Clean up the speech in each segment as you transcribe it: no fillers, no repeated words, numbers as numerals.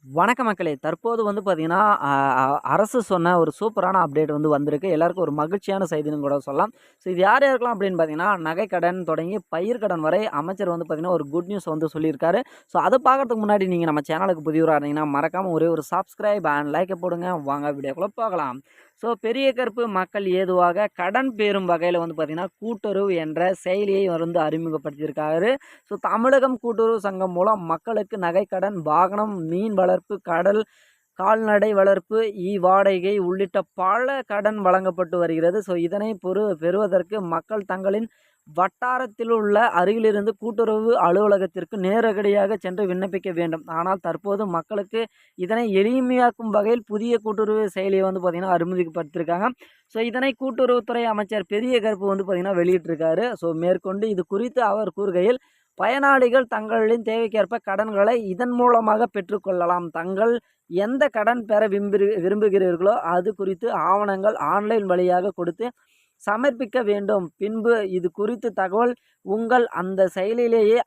வணக்க மக்களே! தற்போது வந்து பார்த்தீங்கன்னா, அ அ அரசு சொன்ன ஒரு சூப்பரான அப்டேட் வந்து வந்திருக்கு. எல்லாருக்கும் ஒரு மகிழ்ச்சியான செய்தின்னு கூட சொல்லலாம். ஸோ இது யார் யாருக்கெல்லாம் அப்படின்னு பார்த்தீங்கன்னா, நகைக்கடன் தொடங்கி பயிர்க்கடன் வரை அமைச்சர் வந்து பார்த்தீங்கன்னா, ஒரு குட் நியூஸ் வந்து சொல்லியிருக்காரு. ஸோ அத பார்க்கறதுக்கு முன்னாடி நீங்க நம்ம சேனலுக்கு புதியவரா இருந்தீங்கன்னா, மறக்காம ஒரே ஒரு சப்ஸ்கிரைப் அண்ட் லைக்க போடுங்க. வாங்க வீடியோக்குள்ள போகலாம். ஸோ பெரிய கருப்பு மக்கள் ஏதுவாக கடன் பெறும் வகையில வந்து பார்த்தீங்கன்னா, கூட்டுறவு என்ற செயலியை வந்து அறிமுகப்படுத்தியிருக்காரு. ஸோ தமிழகம் கூட்டுறவு சங்கம் மூலம் மக்களுக்கு நகைக்கடன், வாகனம், மீன் வளர்ப்பு, கடல் கால்நடை வளர்ப்பு, வாடகை உள்ளிட்ட பல கடன் வழங்கப்பட்டு வருகிறது. ஸோ இதனை பெறுவதற்கு மக்கள் தங்களின் வட்டாரத்தில் உள்ள அருகிலிருந்து கூட்டுறவு அலுவலகத்திற்கு நேரடியாக சென்று விண்ணப்பிக்க வேண்டும். ஆனால் தற்போது மக்களுக்கு இதனை எளிமையாக்கும் வகையில் புதிய கூட்டுறவு செயலியை வந்து பார்த்தீங்கன்னா அறிமுகப்படுத்தியிருக்காங்க. ஸோ இதனை கூட்டுறவுத்துறை அமைச்சர் பெரிய கருப்பு வந்து பார்த்தீங்கன்னா வெளியிட்டிருக்காரு. ஸோ மேற்கொண்டு இது குறித்து அவர் கூறுகையில், பயனாளிகள் தங்களின் தேவைக்கேற்ப கடன்களை இதன் மூலமாக பெற்றுக்கொள்ளலாம். தங்கள் எந்த கடன் பெற விரும்புகிறீர்களோ அது குறித்து ஆவணங்கள் ஆன்லைன் வழியாக கொடுத்து சமர்ப்பிக்க வேண்டும். பின்பு இது குறித்து தகவல் உங்கள் அந்த செயலிலேயே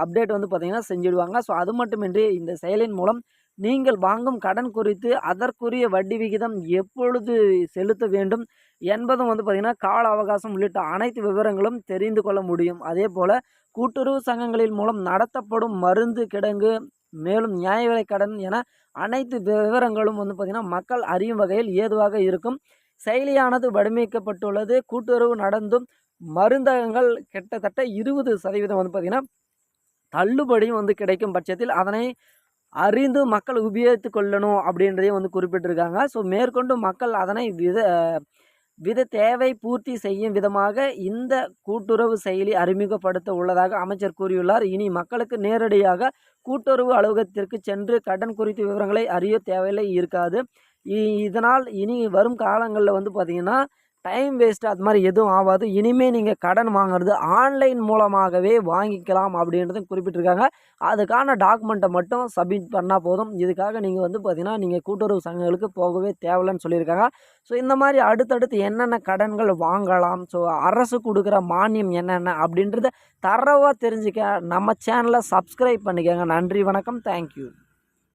அப்டேட் வந்து பார்த்தீங்கன்னா செஞ்சுடுவாங்க. ஸோ அது மட்டுமின்றி இந்த செயலின் மூலம் நீங்கள் வாங்கும் கடன் குறித்து அதற்குரிய வட்டி விகிதம் எப்பொழுது செலுத்த வேண்டும் என்பதும் வந்து பார்த்தீங்கன்னா கால அவகாசம் உள்ளிட்ட அனைத்து விவரங்களும் தெரிந்து கொள்ள முடியும். அதே போல கூட்டுறவு சங்கங்களின் மூலம் நடத்தப்படும் மருந்து கிடங்கு மேலும் நியாய விலைக் கடன் என அனைத்து விவரங்களும் வந்து பார்த்தீங்கன்னா மக்கள் அறியும் வகையில் ஏதுவாக இருக்கும். செயலியானது வடிவமைக்கப்பட்டுள்ளது. கூட்டுறவு நடந்தும் மருந்தகங்கள் கிட்டத்தட்ட 20% வந்து பார்த்தீங்கன்னா தள்ளுபடியும் வந்து கிடைக்கும் பட்சத்தில் அதனை அறிந்து மக்கள் உபயோகித்துக் கொள்ளணும் அப்படின்றதையும் வந்து குறிப்பிட்டிருக்காங்க. ஸோ மேற்கொண்டு மக்கள் அதனை வித தேவை பூர்த்தி செய்யும் விதமாக இந்த கூட்டுறவு செயலி அறிமுகப்படுத்த உள்ளதாக அமைச்சர் கூறியுள்ளார். இனி மக்களுக்கு நேரடியாக கூட்டுறவு அலுவலகத்திற்கு சென்று கடன் குறித்த விவரங்களை அறிய தேவையில்லை இருக்காது. இதனால் இனி வரும் காலங்களில் வந்து பார்த்தீங்கன்னா டைம் வேஸ்ட் அது மாதிரி எதுவும் ஆகாது. இனிமேல் நீங்கள் கடன் வாங்குறது ஆன்லைன் மூலமாகவே வாங்கிக்கலாம் அப்படின்றதும் குறிப்பிட்டிருக்காங்க. அதுக்கான டாக்குமெண்ட்டை மட்டும் சப்மிட் பண்ணால் போதும். இதுக்காக நீங்கள் வந்து பார்த்தீங்கன்னா நீங்கள் கூட்டுறவு சங்கங்களுக்கு போகவே தேவையில்லைன்னு சொல்லியிருக்காங்க. ஸோ இந்த மாதிரி அடுத்தடுத்து என்னென்ன கடன்கள் வாங்கலாம், ஸோ அரசு கொடுக்குற மானியம் என்னென்ன அப்படின்றத தரவாக தெரிஞ்சுக்க நம்ம சேனலை சப்ஸ்கிரைப் பண்ணிக்கோங்க. நன்றி, வணக்கம், தேங்க்யூ.